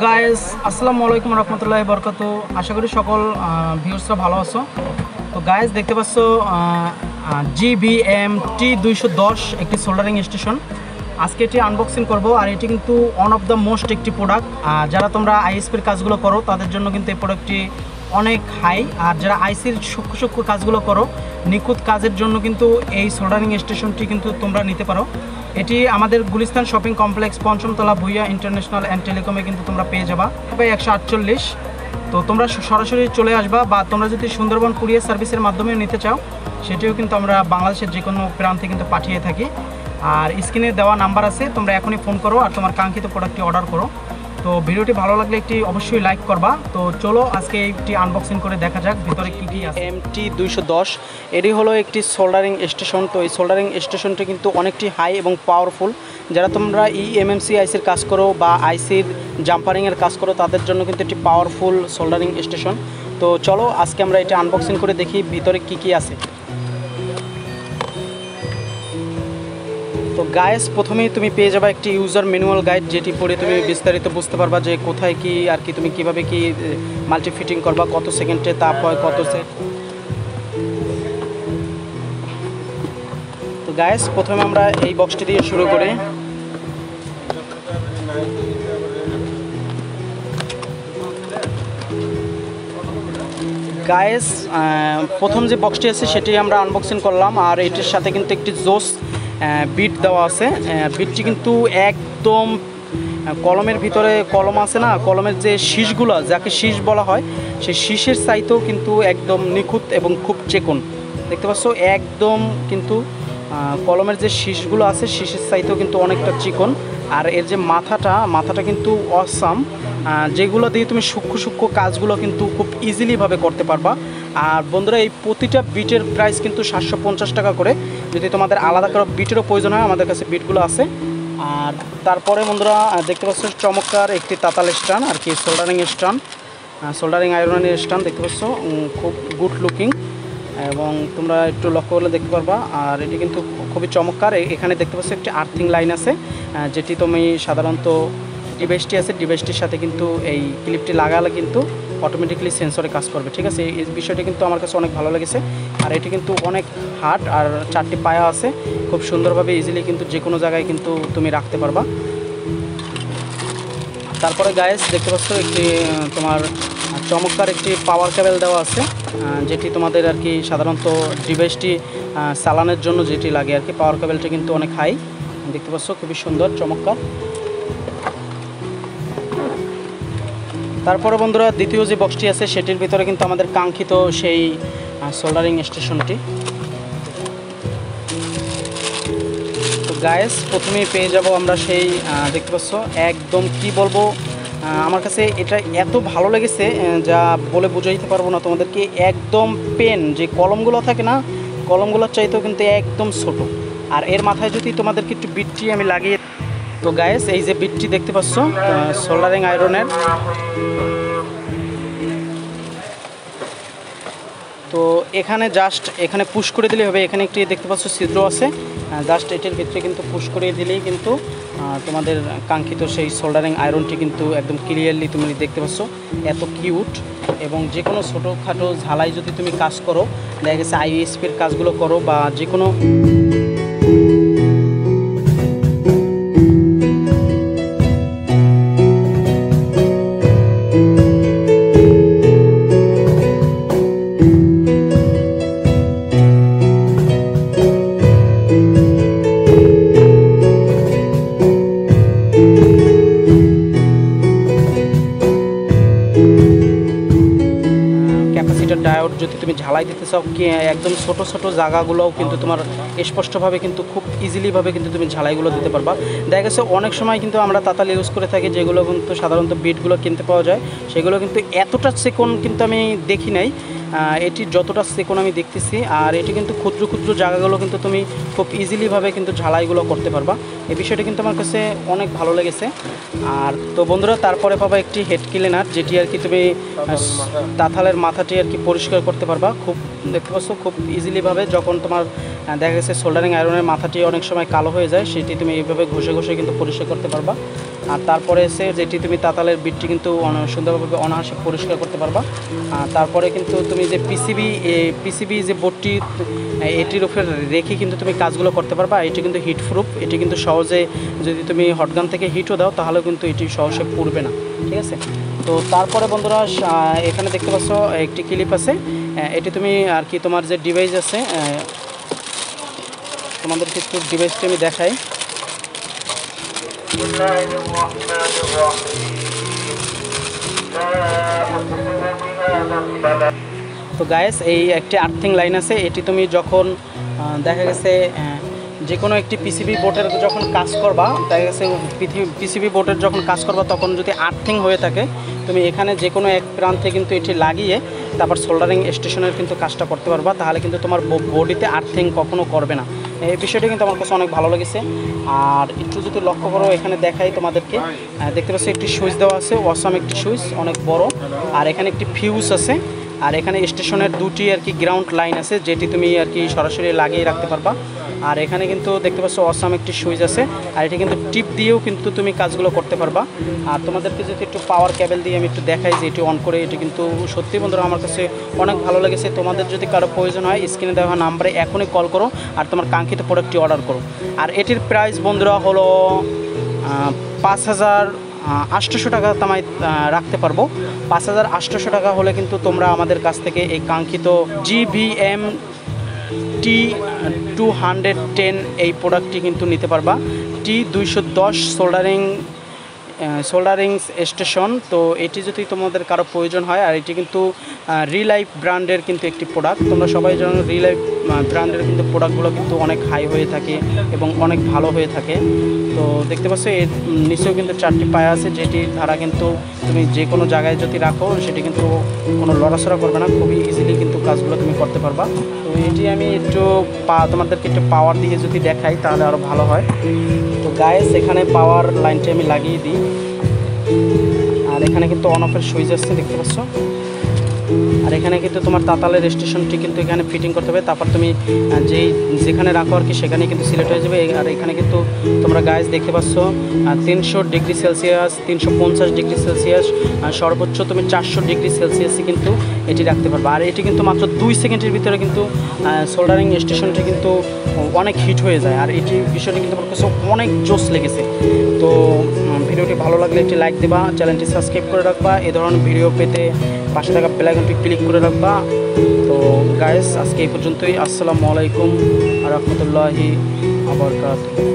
Guys আসসালামু আলাইকুম রহমতুল্লাহি বরকাত। আশা করি সকল ভিউয়ার্সরা ভালো আছো। তো গাইস দেখতে পাচ্ছ GVM T210 একটি সোল্ডারিং স্টেশন। আজকে এটি আনবক্সিং করব। আর এটি কিন্তু ওয়ান অফ দ্য মোস্ট একটি প্রোডাক্ট। যারা তোমরা আইএসপির কাজগুলো করো তাদের জন্য কিন্তু এই প্রোডাক্টটি অনেক হাই। আর যারা আইসির সূক্ষ্ম সূক্ষ্ম কাজগুলো করো নিখুঁত কাজের জন্য কিন্তু এই সোল্ডারিং স্টেশনটি কিন্তু তোমরা নিতে পারো। এটি আমাদের গুলিস্তান শপিং কমপ্লেক্স পঞ্চমতলা ভুইয়া ইন্টারন্যাশনাল অ্যান্ড টেলিকমে কিন্তু তোমরা পেয়ে যাবা 148। তো তোমরা সরাসরি চলে আসবা, বা তোমরা যদি সুন্দরবন কুরিয়ার সার্ভিসের মাধ্যমে নিতে চাও সেটিও কিন্তু আমরা বাংলাদেশের যে কোনো প্রান্তে কিন্তু পাঠিয়ে থাকি। আর স্ক্রিনে দেওয়া নাম্বার আছে, তোমরা এখনই ফোন করো আর তোমার কাঙ্ক্ষিত প্রোডাক্টটি অর্ডার করো। তো ভিডিওটি ভালো লাগলে একটি অবশ্যই লাইক করবা। তো চলো আজকে একটি আনবক্সিং করে দেখা যাক ভিতরে কী কী আছে। MT210 এটি হলো একটি সোল্ডারিং স্টেশন। তো এই সোল্ডারিং স্টেশনটি কিন্তু অনেকটি হাই এবং পাওয়ারফুল। যারা তোমরা EMMC আইসির কাজ করো বা আইসির জাম্পারিংয়ের কাজ করো তাদের জন্য কিন্তু একটি পাওয়ারফুল সোল্ডারিং স্টেশন। তো চলো আজকে আমরা এটা আনবক্সিং করে দেখি ভিতরে কী কী আছে। তো গাইস প্রথমেই তুমি পেয়ে যাবে একটি ইউজার ম্যানুয়াল গাইড, যেটি পড়ে তুমি বিস্তারিত বুঝতে পারবা যে কোথায় কি আর কি তুমি কিভাবে কি মাল্টি ফিটিং করবা, কত সেকেন্ডে তাপ হয়, কত সেট। তো গাইস প্রথমে আমরা এই বক্সটি দিয়ে শুরু করি। গাইস প্রথম যে বক্সটি আছে সেটি আমরা আনবক্সিং করলাম। আর এটির সাথে কিন্তু একটি জোস বিট দেওয়া আছে। বিটটি কিন্তু একদম কলমের ভিতরে কলম আছে না, কলমের যে শীষগুলো যাকে শীষ বলা হয় সেই শীষের চাইতেও কিন্তু একদম নিখুঁত এবং খুব চেকন। দেখতে পাচ্ছ একদম কিন্তু কলমের যে শীষগুলো আছে শীষের চাইতেও কিন্তু অনেকটা চিকন। আর এর যে মাথাটা কিন্তু অসাম, যেগুলো দিয়ে তুমি সূক্ষ্ম সূক্ষ্ম কাজগুলো কিন্তু খুব ইজিলিভাবে করতে পারবা। আর বন্ধুরা এই প্রতিটা বিটের প্রাইস কিন্তু 750 টাকা করে। যদি তোমাদের আলাদা করে বিটেরও প্রয়োজন হয় আমাদের কাছে বিটগুলো আছে। আর তারপরে বন্ধুরা দেখতে পাচ্ছ চমৎকার একটি তাতাল স্টান আর কি সোল্ডারিং স্টান, সোল্ডারিং আয়রনের স্টান দেখতে পাচ্ছ, খুব গুড লুকিং এবং তোমরা একটু লক্ষ্য করলে দেখতে পারবা। আর এটি কিন্তু খুবই চমৎকার। এখানে দেখতে পাচ্ছ একটি আর্থিং লাইন আছে, যেটি তুমি সাধারণত ডিভাইসটি আছে ডিভাইসটির সাথে কিন্তু এই ক্লিপটি লাগালে কিন্তু অটোমেটিকলি সেন্সরে কাজ করবে। ঠিক আছে, এই বিষয়টি কিন্তু আমার কাছে অনেক ভালো লেগেছে। আর এটি কিন্তু অনেক হার্ড আর 4টি পায়া আছে, খুব সুন্দরভাবে ইজিলি কিন্তু যে কোনো জায়গায় কিন্তু তুমি রাখতে পারবা। তারপরে গাইস দেখতে পাচ্ছ একটি তোমার চমৎকার একটি পাওয়ার কেবল দেওয়া আছে, যেটি তোমাদের আর কি সাধারণত ডিভাইসটি চালানোর জন্য যেটি লাগে আর কি। পাওয়ার কেবলটি কিন্তু অনেক হাই, দেখতে পাচ্ছ খুবই সুন্দর চমৎকার। তারপরে বন্ধুরা দ্বিতীয় যে বক্সটি আছে সেটির ভিতরে কিন্তু আমাদের কাঙ্ক্ষিত সেই সোল্ডারিং স্টেশনটি। তো গাইস প্রথমেই পেয়ে যাব আমরা সেই দেখতে পাচ্ছ একদম কি বলবো, আমার কাছে এটা এত ভালো লেগেছে যা বলে বুঝাইতে পারবো না তোমাদেরকে। একদম পেন যে কলমগুলো থাকে না, কলমগুলোর চাইতেও কিন্তু একদম ছোট। আর এর মাথায় যদি তোমাদেরকে একটু বিটটি আমি লাগিয়ে, তো গাইস এই যে বিটটি দেখতে পাচ্ছ সোল্ডারিং আয়রনের। তো এখানে জাস্ট এখানে পুশ করে দিলেই হবে। এখানে একটি দেখতে পাচ্ছ ছিদ্র আছে, জাস্ট এটির ভিতরে কিন্তু পুশ করে দিলেই কিন্তু তোমাদের কাঙ্ক্ষিত সেই সোল্ডারিং আয়রনটি কিন্তু একদম ক্লিয়ারলি তুমি দেখতে পাচ্ছ। এত কিউট এবং যে কোনো ছোটোখাটো ঝালাই যদি তুমি কাজ করো, দেখা গেছে আইএসপির কাজগুলো করো বা যে কোনো ডায়োড যদি তুমি ঝালাই দিতে চাও একদম ছোট ছোট জায়গাগুলোও কিন্তু তোমার স্পষ্টভাবে কিন্তু খুব ইজিলিভাবে কিন্তু তুমি ঝালাইগুলো দিতে পারবা। দেখা গেছে অনেক সময় কিন্তু আমরা তাতাল ইউজ করে থাকি, যেগুলো কিন্তু সাধারণত বিটগুলো কিনতে পাওয়া যায়, সেগুলো কিন্তু এতটা সেকন কিন্তু আমি দেখি নাই। এটি যতটা সেকন আমি দেখতেছি। আর এটি কিন্তু ক্ষুদ্র ক্ষুদ্র জায়গাগুলো কিন্তু তুমি খুব ইজিলিভাবে কিন্তু ঝালাইগুলো করতে পারবা। এই বিষয়টা কিন্তু আমার কাছে অনেক ভালো লেগেছে। আর তো বন্ধুরা তারপরে পাবা একটি হেড ক্লিনার, যেটি আর কি তুমি তাতালের মাথাটি আর কি পরিষ্কার করতে পারবা খুব, দেখতে পাচ্ছ খুব ইজিলিভাবে। যখন তোমার দেখা গেছে সোল্ডারিং আয়রনের মাথাটি অনেক সময় কালো হয়ে যায়, সেটি তুমি এইভাবে ঘষে ঘষে কিন্তু পরিষ্কার করতে পারবা। আর তারপরে এসে যেটি তুমি তাতালের বিটটি কিন্তু সুন্দরভাবে অনায়াসে পরিষ্কার করতে পারবা। তারপরে কিন্তু তুমি যে পিসিবি যে বোর্ডটি এটির উপরে রেখে কিন্তু তুমি কাজগুলো করতে পারবা। এটি কিন্তু হিট প্রুফ, এটি কিন্তু সহজে যদি তুমি হটগান থেকে হিটও দাও তাহলেও কিন্তু এটি সহজে পুড়বে না, ঠিক আছে। তো তারপরে বন্ধুরা এখানে দেখতে পাচ্ছ একটি ক্লিপ আছে, এটি তুমি আর কি তোমার যে ডিভাইস আছে তোমাদেরকে একটু ডিভাইসটি আমি দেখাই। তো গাইস এই একটি আর্থিং লাইন আছে, এটি তুমি যখন দেখা গেছে যে কোনো একটি পিসিবি বোর্ডের যখন কাজ করবা, দেখা গেছে পিসিবি বোর্ডের যখন কাজ করবা তখন যদি আর্থিং হয়ে থাকে তুমি এখানে যে কোনো এক প্রান্তে কিন্তু এটি লাগিয়ে তারপর সোল্ডারিং স্টেশনের কিন্তু কাজটা করতে পারবা, তাহলে কিন্তু তোমার বডিতে আর্থিং কখনো করবে না। এই বিষয়টি কিন্তু আমার কাছে অনেক ভালো লেগেছে। আর একটু যদি লক্ষ্য করো এখানে দেখাই তোমাদেরকে, দেখতে পাচ্ছ একটি সুইচ দেওয়া আছে, অসাম একটি সুইচ অনেক বড়। আর এখানে একটি ফিউজ আছে, আর এখানে স্টেশনের দুটি আর কি গ্রাউন্ড লাইন আছে যেটি তুমি আর কি সরাসরি লাগিয়ে রাখতে পারবা। আর এখানে কিন্তু দেখতে পাচ্ছ অসাম একটি সুইচ আছে, আর এটি কিন্তু টিপ দিয়েও কিন্তু তুমি কাজগুলো করতে পারবা। আর তোমাদেরকে যদি একটু পাওয়ার কেবল দিয়ে আমি একটু দেখাই যে এটি অন করে, এটি কিন্তু সত্যি বন্ধুরা আমার কাছে অনেক ভালো লেগেছে। তোমাদের যদি কারো প্রয়োজন হয় স্ক্রিনে দেওয়া নাম্বারে এখনই কল করো আর তোমার কাঙ্ক্ষিত প্রোডাক্টটি অর্ডার করো। আর এটির প্রাইস বন্ধুরা হলো 5,800 টাকা তোমায় রাখতে পারবো। 5,800 টাকা হলে কিন্তু তোমরা আমাদের কাছ থেকে এই কাঙ্ক্ষিত GVM T210 এই প্রোডাক্টটি কিন্তু নিতে পারবা। T210 soldering station. তো এটি যদি তোমাদের কারো প্রয়োজন হয়, আর এটি কিন্তু রিলাইফ ব্র্যান্ডের কিন্তু একটি প্রোডাক্ট। তোমরা সবাই জানো রিলাইফ ব্র্যান্ডের কিন্তু প্রোডাক্টগুলো কিন্তু অনেক হাই হয়ে থাকে এবং অনেক ভালো হয়ে থাকে। তো দেখতে পাচ্ছ এর নিচেও কিন্তু 4টি পায়া আছে, যেটি ধারা কিন্তু তুমি যে কোনো জায়গায় যদি রাখো সেটি কিন্তু কোনো লড়াচড়া করবে না, খুবই ইজিলি কিন্তু কাজগুলো তুমি করতে পারবা। তো এটি আমি একটু তোমাদেরকে একটু পাওয়ার দিয়ে যদি দেখাই তাহলে আরও ভালো হয়। তো গাইস এখানে পাওয়ার লাইনটি আমি লাগিয়ে দিই, আর এখানে কিন্তু অন অফের সুইচ আসছে দেখতে পাচ্ছ। আর এখানে কিন্তু তোমার তাতালের স্টেশনটি কিন্তু এখানে ফিটিং করতে হবে, তারপর তুমি যেখানে রাখো আর কি সেখানে কিন্তু সিলেক্ট হয়ে যাবে। আর এখানে কিন্তু তোমরা গাইস দেখতে পাচ্ছ 300 ডিগ্রি সেলসিয়াস, 350 ডিগ্রি সেলসিয়াস, সর্বোচ্চ তুমি 400 ডিগ্রি সেলসিয়াসে কিন্তু এটি রাখতে পারবে। আর এটি কিন্তু মাত্র 2 সেকেন্ডের ভিতরে কিন্তু সোল্ডারিং স্টেশনটি কিন্তু অনেক হিট হয়ে যায়। আর এটি বিষয়টি কিন্তু আমার কাছে অনেক জোস লেগেছে। তো ভিডিওটি ভালো লাগলে একটি লাইক দেবা, চ্যানেলটি সাবস্ক্রাইব করে রাখবা, এ ধরনের ভিডিও পেতে পাশে থাকা বেল আইকনটি ক্লিক করে রাখবা। তো গাইস আজকে এই পর্যন্তই। আসসালামু আলাইকুম ওয়া রাহমাতুল্লাহি ওয়া বারাকাতুহু।